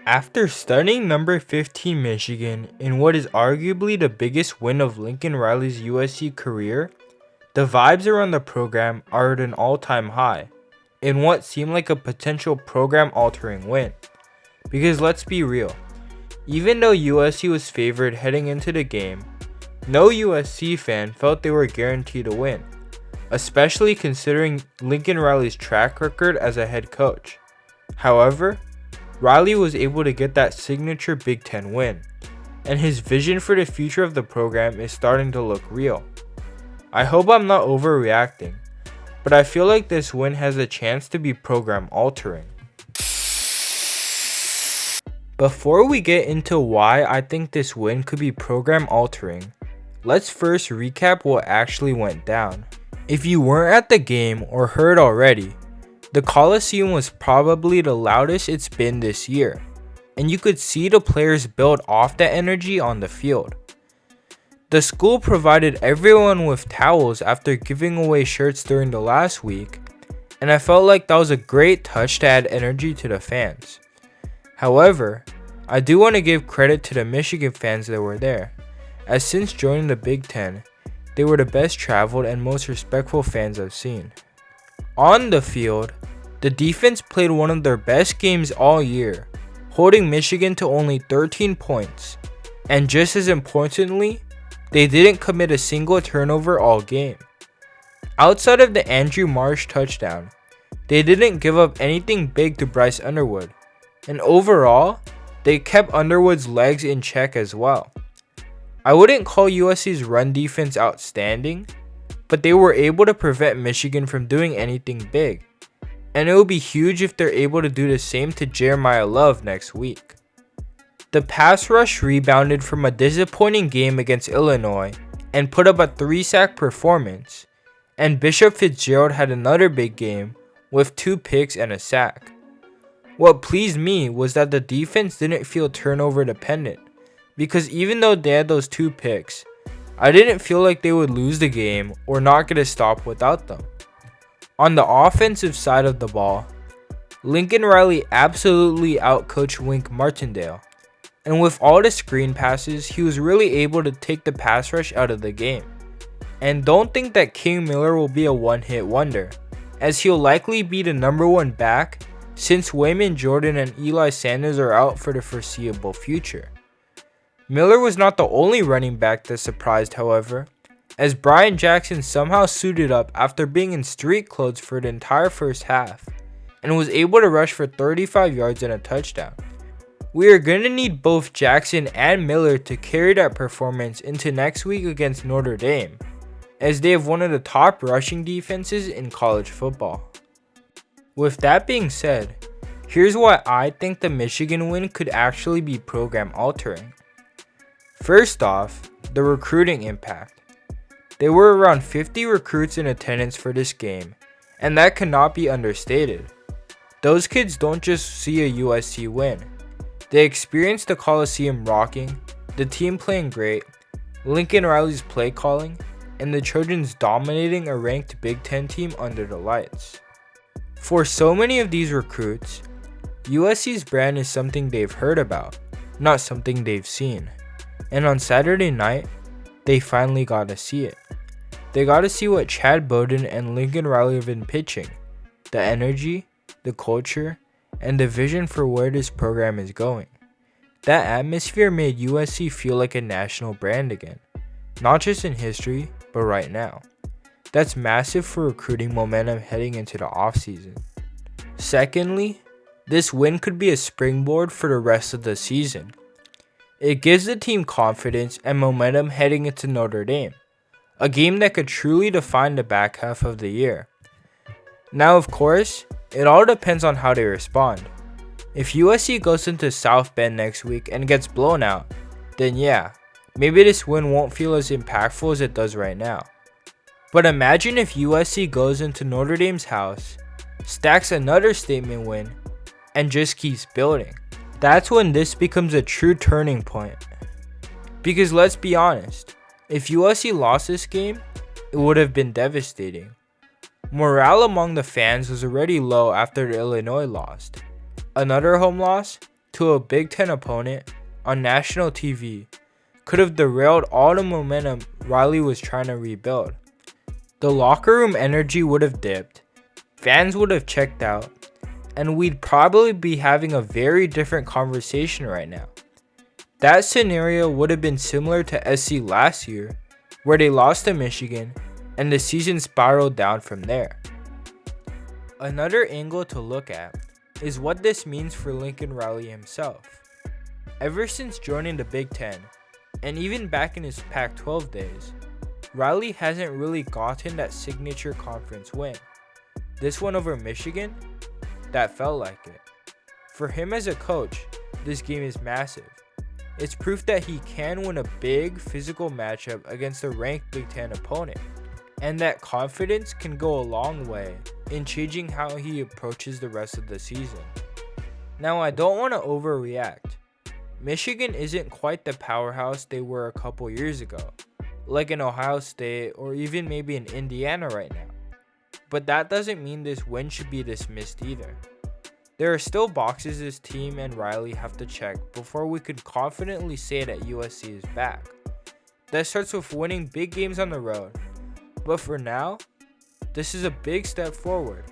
After stunning number 15 Michigan in what is arguably the biggest win of Lincoln Riley's USC career, the vibes around the program are at an all-time high in what seemed like a potential program-altering win. Because let's be real, even though USC was favored heading into the game, no USC fan felt they were guaranteed a win, especially considering Lincoln Riley's track record as a head coach. However, Riley was able to get that signature Big Ten win, and his vision for the future of the program is starting to look real. I hope I'm not overreacting, but I feel like this win has a chance to be program altering. Before we get into why I think this win could be program altering, let's first recap what actually went down. If you weren't at the game or heard already, the Coliseum was probably the loudest it's been this year, and you could see the players build off that energy on the field. The school provided everyone with towels after giving away shirts during the last week, and I felt like that was a great touch to add energy to the fans. However, I do want to give credit to the Michigan fans that were there, as since joining the Big Ten, they were the best traveled and most respectful fans I've seen. On the field, the defense played one of their best games all year, holding Michigan to only 13 points, and just as importantly, they didn't commit a single turnover all game. Outside of the Andrew Marsh touchdown, they didn't give up anything big to Bryce Underwood, and overall, they kept Underwood's legs in check as well. I wouldn't call USC's run defense outstanding, but they were able to prevent Michigan from doing anything big, and it will be huge if they're able to do the same to Jeremiah Love next week. The pass rush rebounded from a disappointing game against Illinois and put up a 3-sack performance, and Bishop Fitzgerald had another big game with 2 picks and a sack. What pleased me was that the defense didn't feel turnover dependent, because even though they had those 2 picks, I didn't feel like they would lose the game or not get a stop without them. On the offensive side of the ball, Lincoln Riley absolutely outcoached Wink Martindale, and with all the screen passes, he was really able to take the pass rush out of the game. And don't think that King Miller will be a one-hit wonder, as he'll likely be the number 1 back since Wayman Jordan and Eli Sanders are out for the foreseeable future. Miller was not the only running back that surprised, however, as Brian Jackson somehow suited up after being in street clothes for the entire first half, and was able to rush for 35 yards and a touchdown. We are going to need both Jackson and Miller to carry that performance into next week against Notre Dame, as they have one of the top rushing defenses in college football. With that being said, here's why I think the Michigan win could actually be program altering. First off, the recruiting impact. There were around 50 recruits in attendance for this game, and that cannot be understated. Those kids don't just see a USC win. They experienced the Coliseum rocking, the team playing great, Lincoln Riley's play calling, and the Trojans dominating a ranked Big Ten team under the lights. For so many of these recruits, USC's brand is something they've heard about, not something they've seen. And on Saturday night, they finally got to see it. They got to see what Chad Bowden and Lincoln Riley have been pitching, the energy, the culture, and the vision for where this program is going. That atmosphere made USC feel like a national brand again, not just in history, but right now. That's massive for recruiting momentum heading into the offseason. Secondly, this win could be a springboard for the rest of the season. It gives the team confidence and momentum heading into Notre Dame, a game that could truly define the back half of the year. Now, of course, it all depends on how they respond. If USC goes into South Bend next week and gets blown out, then yeah, maybe this win won't feel as impactful as it does right now. But imagine if USC goes into Notre Dame's house, stacks another statement win, and just keeps building. That's when this becomes a true turning point. Because let's be honest, if USC lost this game, it would have been devastating. Morale among the fans was already low after the Illinois loss. Another home loss, to a Big Ten opponent on national TV could have derailed all the momentum Riley was trying to rebuild. The locker room energy would have dipped, fans would have checked out, and we'd probably be having a very different conversation right now. That scenario would have been similar to SC last year, where they lost to Michigan and the season spiraled down from there. Another angle to look at is what this means for Lincoln Riley himself. Ever since joining the Big Ten, and even back in his Pac-12 days, Riley hasn't really gotten that signature conference win. This one over Michigan, that felt like it. For him as a coach, this game is massive. It's proof that he can win a big physical matchup against a ranked Big Ten opponent, and that confidence can go a long way in changing how he approaches the rest of the season. Now, I don't want to overreact. Michigan isn't quite the powerhouse they were a couple years ago, like in Ohio State or even maybe in Indiana right now. But that doesn't mean this win should be dismissed either. There are still boxes this team and Riley have to check before we could confidently say that USC is back. That starts with winning big games on the road. But for now, this is a big step forward.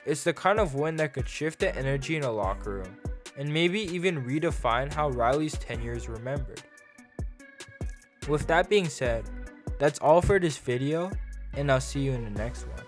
It's the kind of win that could shift the energy in a locker room and maybe even redefine how Riley's tenure is remembered. With that being said, that's all for this video, and I'll see you in the next one.